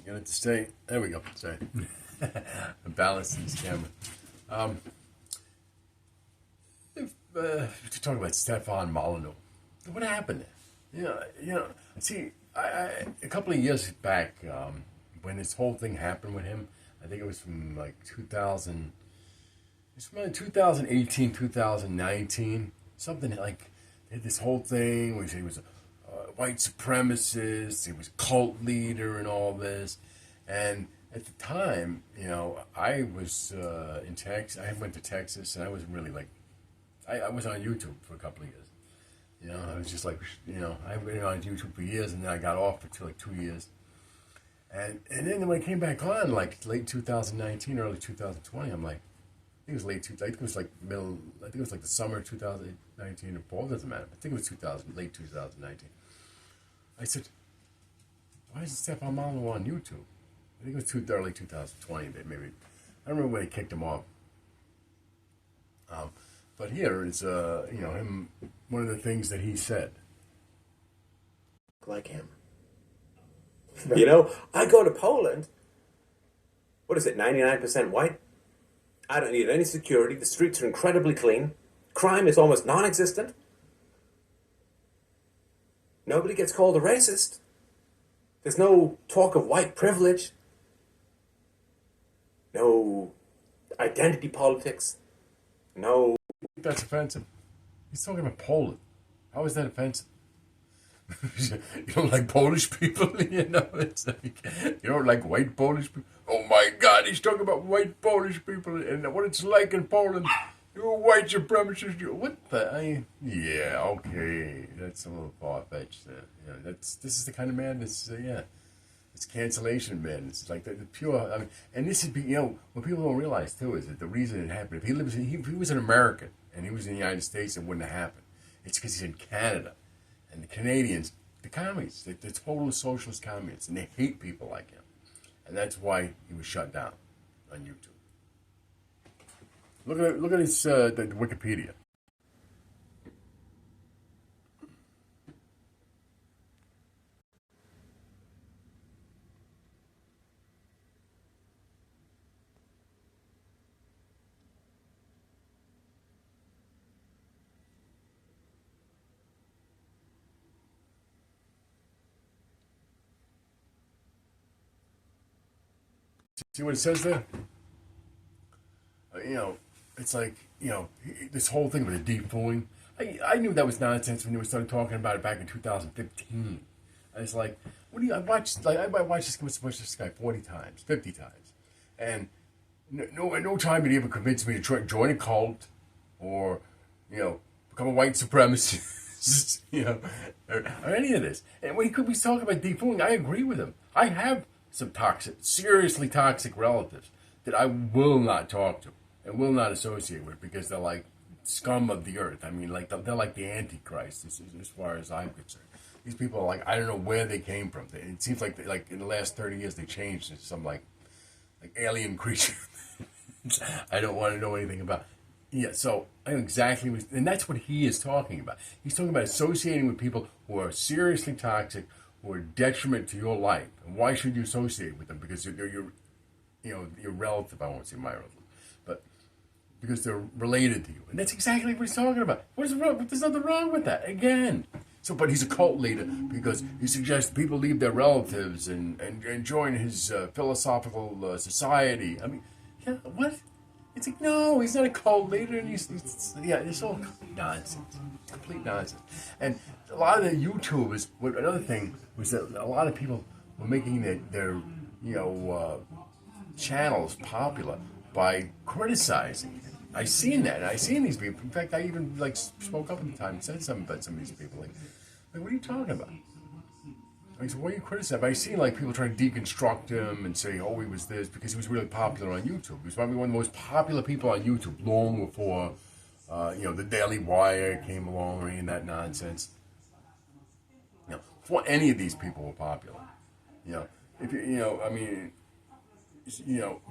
Get it to stay. There we go. Sorry. I'm balancing this camera. To talk about Stefan Molyneux. What happened there? See, a couple of years back, when this whole thing happened with him, I think it was from like 2000, it's from 2018, 2019, something like, they had this whole thing where he was a white supremacist, he was a cult leader and all this, and at the time, I was in Texas, I went to Texas, and I wasn't really like, I was on YouTube for a couple of years. I was just like, I've been on YouTube for years, and then I got off for like 2 years. And then when I came back on, like late 2019, early 2020, I'm like, I think it was like the summer of 2019 or fall, doesn't matter. I think it was late 2019. I said, why isn't Stefan Molyneux on YouTube? I think it was early 2020, maybe. I don't remember when they kicked him off. But here is, him, one of the things that he said. Like him. I go to Poland, what is it, 99% white? I don't need any security. The streets are incredibly clean. Crime is almost non-existent. Nobody gets called a racist. There's no talk of white privilege. No identity politics. No. That's offensive. He's talking about Poland. How is that offensive? You don't like Polish people? It's like, you don't like white Polish people? Oh my God, he's talking about white Polish people and what it's like in Poland. You're white supremacist. What the? Yeah, okay. That's a little far-fetched. This is the kind of man that's, it's cancellation man. It's like the pure, and this is, what people don't realize too is that the reason it happened, if he was an American and he was in the United States, it wouldn't have happened. It's because he's in Canada. And the Canadians, the communists, they're total socialist communists, and they hate people like him. And that's why he was shut down on YouTube. Look at his the Wikipedia. See what it says there? It's like, this whole thing with the defooing. I knew that was nonsense when they started talking about it back in 2015. I was like, I watched this guy 40 times, 50 times. And no time did he ever convince me to join a cult or, become a white supremacist, or any of this. And when he was talking about defooing, I agree with him. I have some seriously toxic relatives that I will not talk to and will not associate with because they're like scum of the earth. They're like the Antichrist as far as I'm concerned. These people are like, I don't know where they came from. It seems like in the last 30 years they changed into some like alien creature. I don't want to know anything about. Yeah, so I know exactly and that's what he is talking about. He's talking about associating with people who are seriously toxic, who are a detriment to your life. And why should you associate with them? Because they're your relative. I won't say my relative, but because they're related to you. And that's exactly what he's talking about. What is wrong? There's nothing wrong with that. Again. So, but he's a cult leader because he suggests people leave their relatives and join his philosophical society. What? It's like, no, he's not a cult leader. And it's all nonsense. Complete nonsense. And a lot of the YouTubers, another thing was that a lot of people were making their channels popular by criticizing him. I seen that. I seen these people. In fact, I even spoke up at the time and said something about some of these people. Like what are you talking about? I said, what are you criticizing? But I seen people trying to deconstruct him and say, oh, he was this because he was really popular on YouTube. He was probably one of the most popular people on YouTube long before the Daily Wire came along or any of that nonsense. Before any of these people were popular. If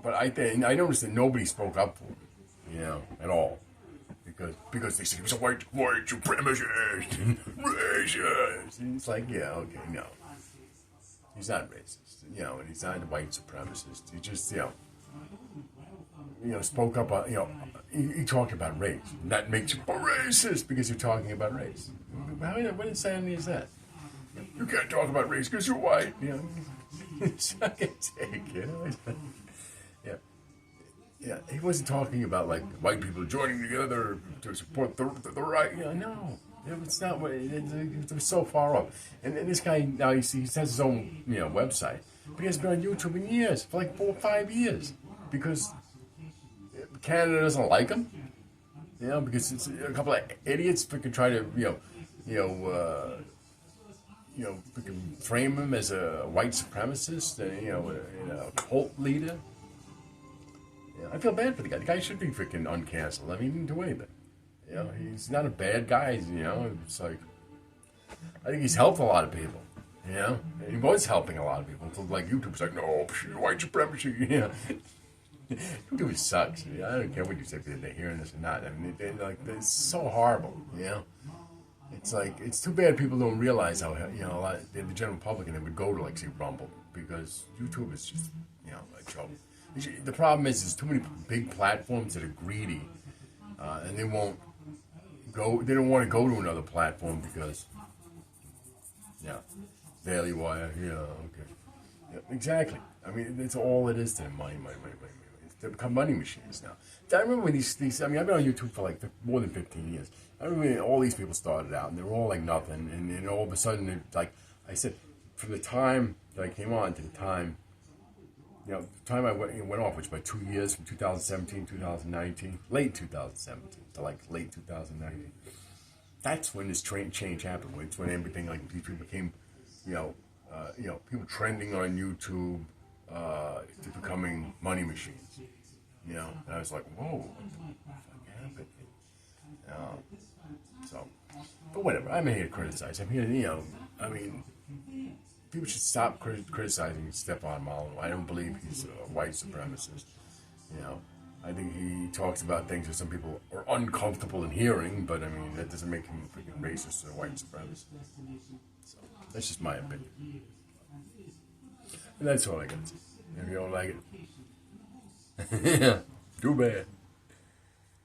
but I noticed that nobody spoke up for him, at all. Because they said he was a white supremacist and racist. And it's like, yeah, okay, no. He's not racist, and he's not a white supremacist. He just, spoke up. He talked about race. That makes you a racist because you're talking about race. What insanity is that? You can't talk about race because you're white. Suck and take. Yeah. Yeah, he wasn't talking about like white people joining together to support the right. No, it's not. It was so far off. And this guy now he has his own website, but he has been on YouTube in years for like 4 or 5 years because Canada doesn't like him. Because it's a couple of idiots freaking try to freaking frame him as a white supremacist and a cult leader. I feel bad for the guy. The guy should be freaking uncanceled. I mean, he didn't do anything. He's not a bad guy. It's like I think he's helped a lot of people. And he was helping a lot of people. So like YouTube's like, no, white supremacy. YouTube sucks. I don't care what you say if they're hearing this or not. I mean, it's so horrible. It's like it's too bad people don't realize how a lot the general public and they would go to like see Rumble because YouTube is just a joke. The problem is there's too many big platforms that are greedy, and they won't go. They don't want to go to another platform because, Daily Wire, okay, exactly. I mean, it's all it is to them. Money. They become money machines now. I remember when these. I mean, I've been on YouTube for like more than 15 years. I remember when all these people started out, and they were all like nothing, and then all of a sudden, like I said, from the time that I came on to the time. The time I went off, which by 2 years, from 2017, 2019, late 2017 to like late 2019. That's when this change happened. It's when everything like these people became, people trending on YouTube to becoming money machines. And I was like, whoa, what the fuck happened? But whatever. I'm here to criticize. I'm here, I mean. People should stop criticizing Stefan Molyneux. I don't believe he's a white supremacist. I think he talks about things that some people are uncomfortable in hearing, but I mean, that doesn't make him a freaking racist or a white supremacist. So, that's just my opinion. And that's all I got to say. If you don't like it, too bad.